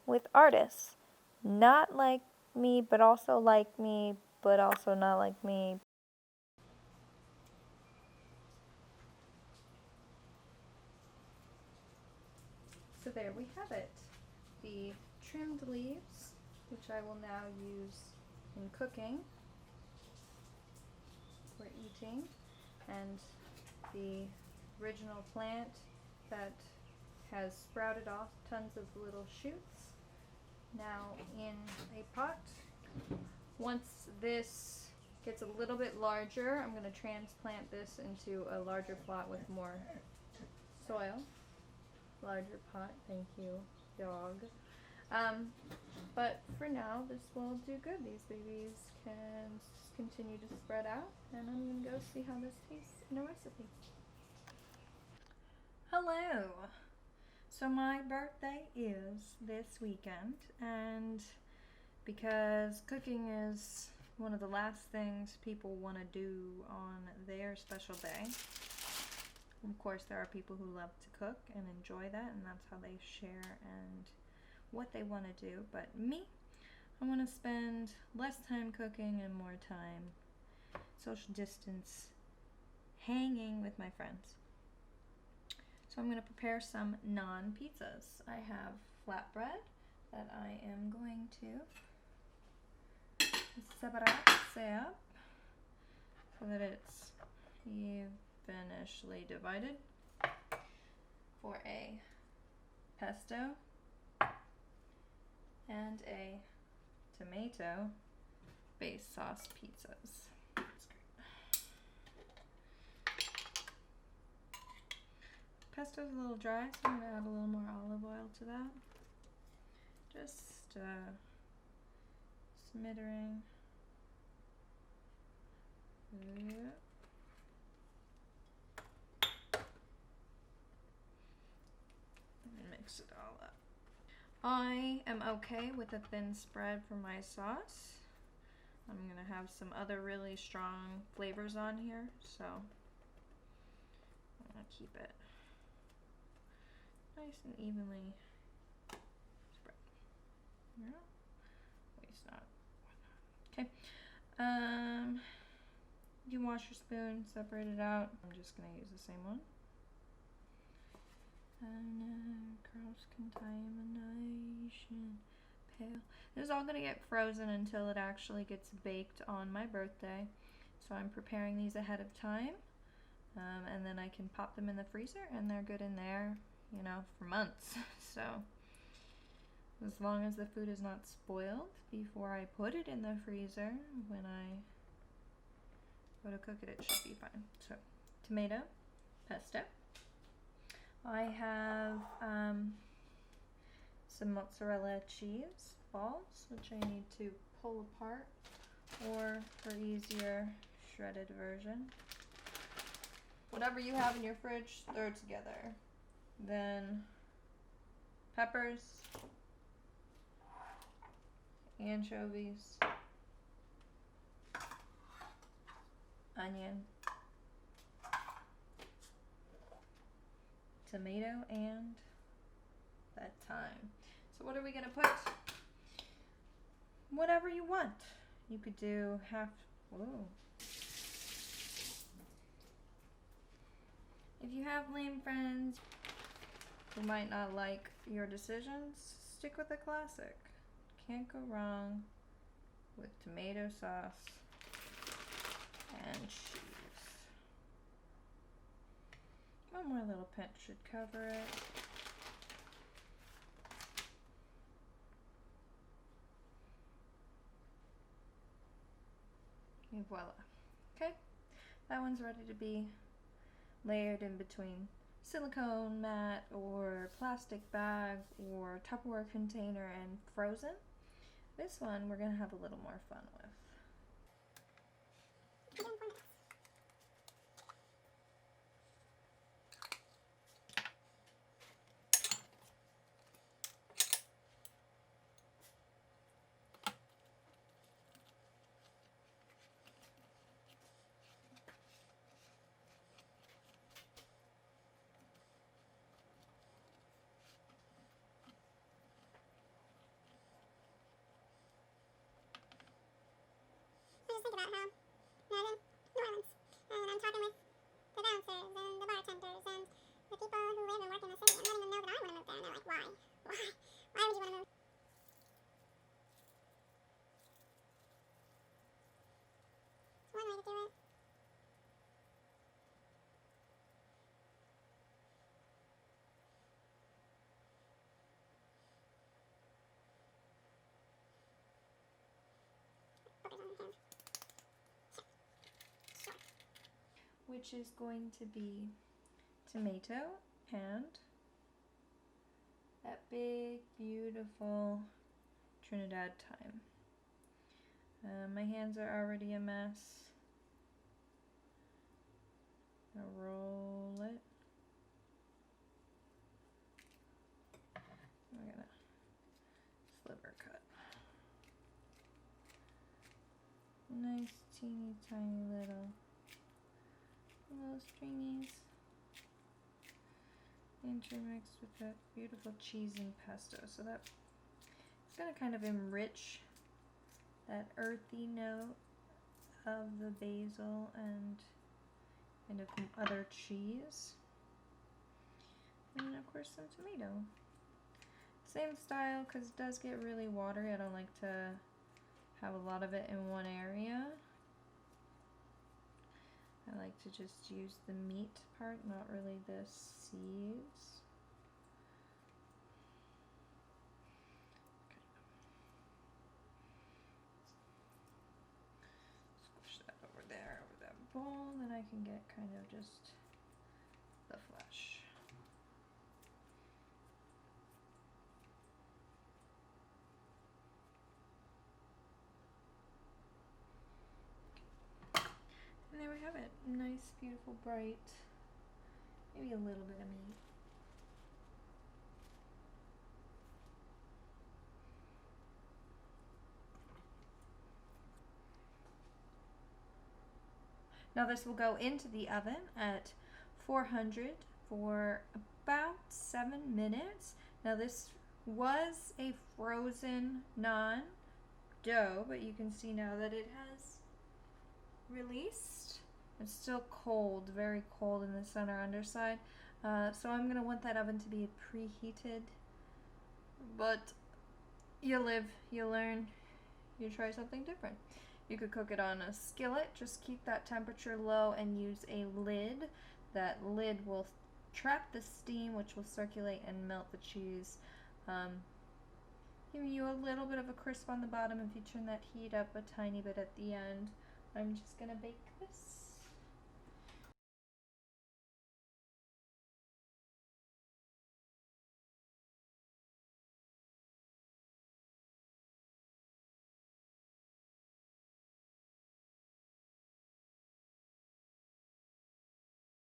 with artists. Not like me, but also like me, but also not like me. So there we have it. The trimmed leaves, which I will now use in cooking for eating, and the original plant that has sprouted off tons of little shoots now in a pot. Once this gets a little bit larger, I'm going to transplant this into a larger plot with more soil. Larger pot, thank you, dog. But for now, this will do good. These babies can continue to spread out, and I'm going to go see how this tastes in a recipe. Hello! So my birthday is this weekend, and because cooking is one of the last things people want to do on their special day, of course there are people who love to cook and enjoy that, and that's how they share and what they want to do. But me, I want to spend less time cooking and more time social distance hanging with my friends. So I'm going to prepare some naan pizzas. I have flatbread that I am going to separate up so that it's evenly divided for a pesto and a tomato base sauce pizzas. Pesto's a little dry, so I'm going to add a little more olive oil to that. Just a smattering. Yeah. And mix it all up. I am okay with a thin spread for my sauce. I'm going to have some other really strong flavors on here, so I'm going to keep it nice and evenly spread. Yeah. Waste not. Okay. You can wash your spoon, separate it out. I'm just going to use the same one. Cross-contamination. Pale. This is all going to get frozen until it actually gets baked on my birthday. So I'm preparing these ahead of time. And then I can pop them in the freezer and they're good in there, you know, for months. So as long as the food is not spoiled before I put it in the freezer, when I go to cook it, it should be fine. So tomato, pesto. I have some mozzarella cheese balls, which I need to pull apart, or for easier, shredded version. Whatever you have in your fridge, throw together. Then peppers, anchovies, onion, tomato, and that thyme. So what are we gonna put? Whatever you want. You could do half, whoa. If you have lame friends who might not like your decisions, stick with the classic. Can't go wrong with tomato sauce and cheese. One more little pinch should cover it. And voila. Okay, that one's ready to be layered in between silicone mat or plastic bag or Tupperware container and frozen. This one we're gonna have a little more fun with. think about how, I'm in New Orleans, and I'm talking with the bouncers and the bartenders and the people who live and work in the city and letting them know that I want to move there, and they're like, why? Why? Why would you want to move? It's one way to do it. Focus on the hand. Sure. Which is going to be tomato and that big, beautiful Trinidad thyme. My hands are already a mess. I'll roll it. We're gonna sliver cut. Nice, teeny, tiny little stringies intermixed with that beautiful cheese and pesto. So that it's gonna kind of enrich that earthy note of the basil and kind of other cheese. And of course some tomato. Same style because it does get really watery. I don't like to have a lot of it in one area. I like to just use the meat part, not really the seeds. Squish that over there, over that bowl, then I can get kind of just the flesh. And there we have it. Nice, beautiful, bright, maybe a little bit of meat. Now this will go into the oven at 400 for about 7 minutes. Now this was a frozen naan dough, but you can see now that it has released. It's still cold, very cold in the center underside. So I'm gonna want that oven to be preheated, but you live, you learn, you try something different. You could cook it on a skillet, just keep that temperature low and use a lid. That lid will trap the steam, which will circulate and melt the cheese. Giving you a little bit of a crisp on the bottom if you turn that heat up a tiny bit at the end. I'm just gonna bake this.